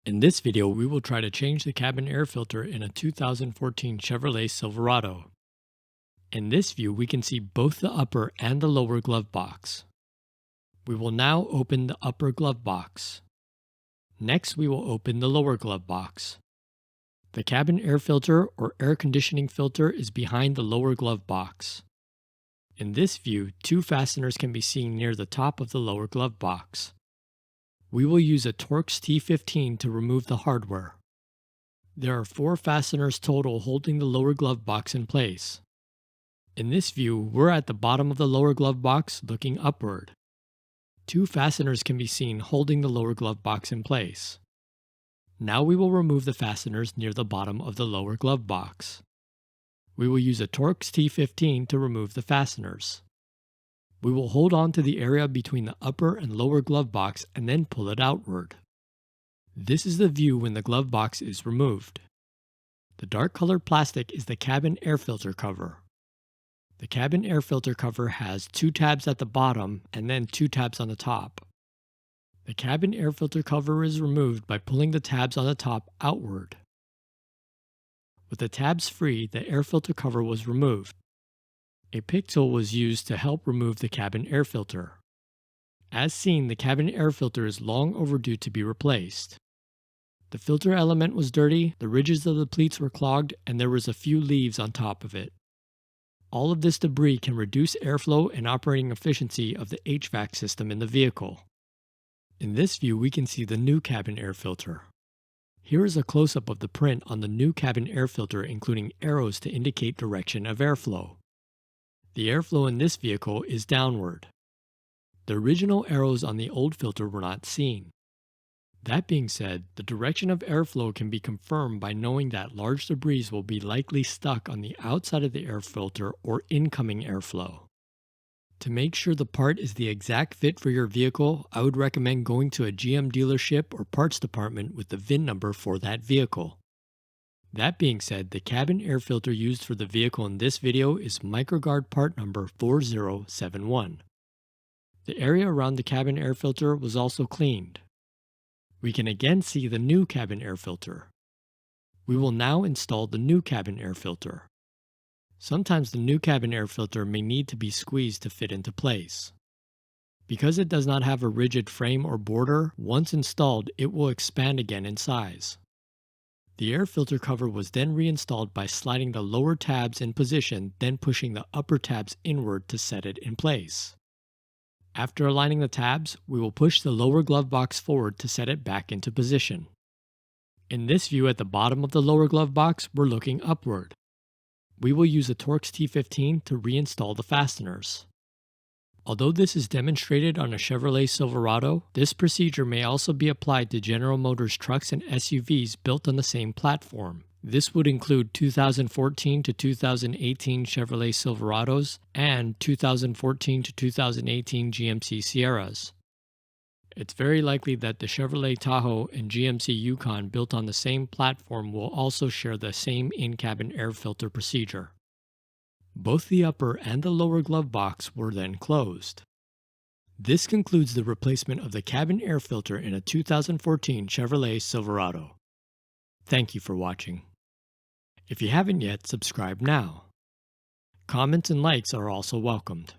In this video, we will try to change the cabin air filter in a 2014 Chevrolet Silverado. In this view, we can see both the upper and the lower glove box. We will now open the upper glove box. Next, we will open the lower glove box. The cabin air filter or air conditioning filter is behind the lower glove box. In this view, two fasteners can be seen near the top of the lower glove box. We will use a Torx T15 to remove the hardware. There are 4 fasteners total holding the lower glove box in place. In this view, we're at the bottom of the lower glove box looking upward. 2 fasteners can be seen holding the lower glove box in place. Now we will remove the fasteners near the bottom of the lower glove box. We will use a Torx T15 to remove the fasteners. We will hold on to the area between the upper and lower glove box and then pull it outward. This is the view when the glove box is removed. The dark colored plastic is the cabin air filter cover. The cabin air filter cover has 2 tabs at the bottom and then 2 tabs on the top. The cabin air filter cover is removed by pulling the tabs on the top outward. With the tabs free, the air filter cover was removed. A pick tool was used to help remove the cabin air filter. As seen, the cabin air filter is long overdue to be replaced. The filter element was dirty, the ridges of the pleats were clogged, and there was a few leaves on top of it. All of this debris can reduce airflow and operating efficiency of the HVAC system in the vehicle. In this view, we can see the new cabin air filter. Here is a close-up of the print on the new cabin air filter, including arrows to indicate direction of airflow. The airflow in this vehicle is downward. The original arrows on the old filter were not seen. That being said, the direction of airflow can be confirmed by knowing that large debris will be likely stuck on the outside of the air filter or incoming airflow. To make sure the part is the exact fit for your vehicle, I would recommend going to a GM dealership or parts department with the VIN number for that vehicle. That being said, the cabin air filter used for the vehicle in this video is MicroGuard part number 4071. The area around the cabin air filter was also cleaned. We can again see the new cabin air filter. We will now install the new cabin air filter. Sometimes the new cabin air filter may need to be squeezed to fit into place. Because it does not have a rigid frame or border, once installed it will expand again in size. The air filter cover was then reinstalled by sliding the lower tabs in position, then pushing the upper tabs inward to set it in place. After aligning the tabs, we will push the lower glove box forward to set it back into position. In this view at the bottom of the lower glove box, we're looking upward. We will use a Torx T15 to reinstall the fasteners. Although this is demonstrated on a Chevrolet Silverado, this procedure may also be applied to General Motors trucks and SUVs built on the same platform. This would include 2014 to 2018 Chevrolet Silverados and 2014 to 2018 GMC Sierras. It's very likely that the Chevrolet Tahoe and GMC Yukon built on the same platform will also share the same in-cabin air filter procedure. Both the upper and the lower glove box were then closed. This concludes the replacement of the cabin air filter in a 2014 Chevrolet Silverado. Thank you for watching. If you haven't yet, subscribe now. Comments and likes are also welcomed.